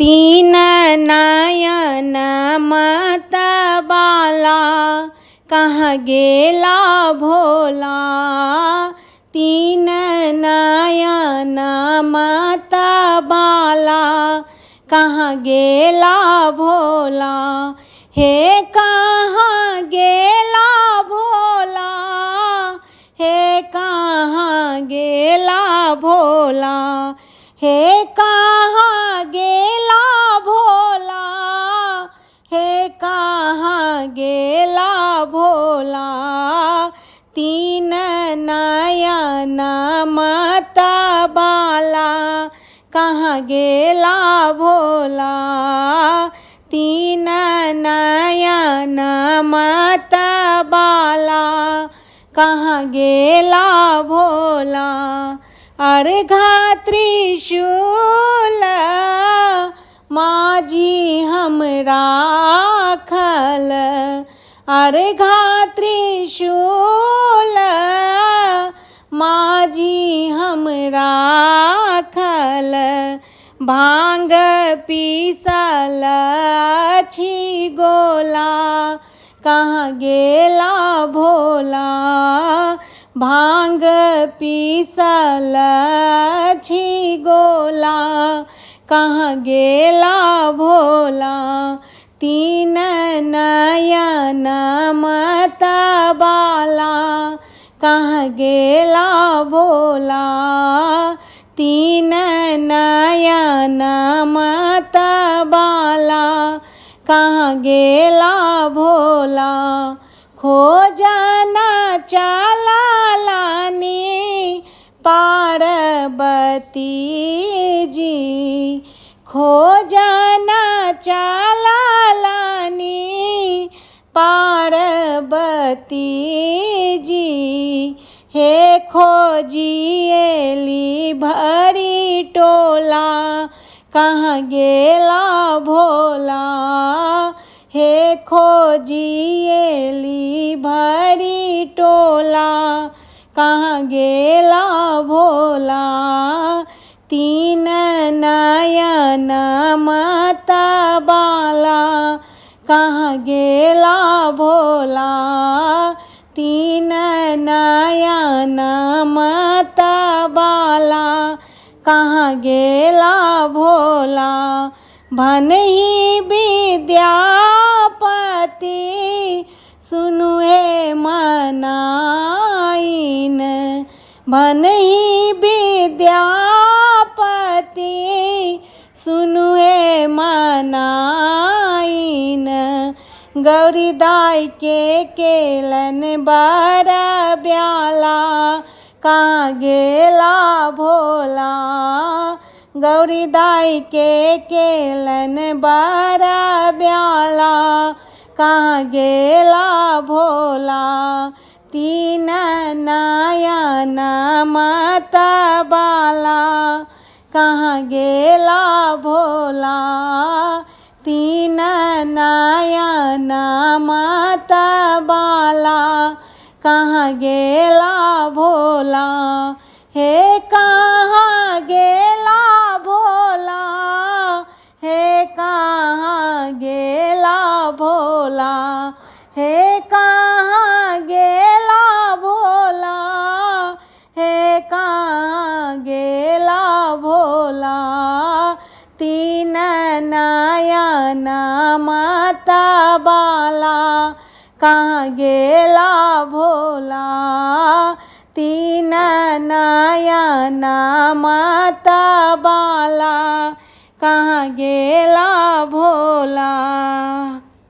तीन नयन मतवाला कहाँ गेला भोला। तीन नयन मतवाला कहाँ गेला भोला। हे कहाँ गेला भोला, हे कहाँ गेला भोला, हे कहाँ गेला भोला, हे कहाँ गेला भोला। तीन नयन मतवाला कहाँ गेला भोला। तीन नयन मतवाला कहाँ गेला भोला। अर्घा त्रिशूल माझी हमरा खल। अर्घा त्रिशूल माझी हमरा खल। भांग पीसल छी गोला कहाँ गेला भोला। भांग पीसल छी गोला कहाँ गेला भोला। तीन नयन मतवाला कहाँ गेला भोला। तीन नयन मतवाला कहाँ गेला भोला। खोजन चललानी पार्वती जी। खोजन चललानी पार्वती जी। हे खोजिएली भरी टोला कहाँ गेला भोला। हे खोजिएली भरी टोला कहाँ गेला भोला। तीन नयन मतवाला कहाँ गेला भोला। तीन नयन मतवाला कहाँ गेला भोला। भनहि विद्यापति सुनुए मनाइन। भनहि विद्यापति सुनुए मनाइन। गौरी दाई के केलन बड़ा ब्याला कहाँ गेला भोला। गौरी दाई के केलन बड़ा ब्याला कहाँ गेला भोला। तीन नयन मतवाला कहाँ गेला भोला। तीन नयन मतवाला कहाँ गेला भोला। हे कहाँ गेला भोला, हे कहाँ गेला भोला, हे कहाँ गेला भोला, हे कहाँ गेला भोला। तीन नयन मतवाला कहाँ गेला भोला। तीन नयन मतवाला कहाँ गेला भोला।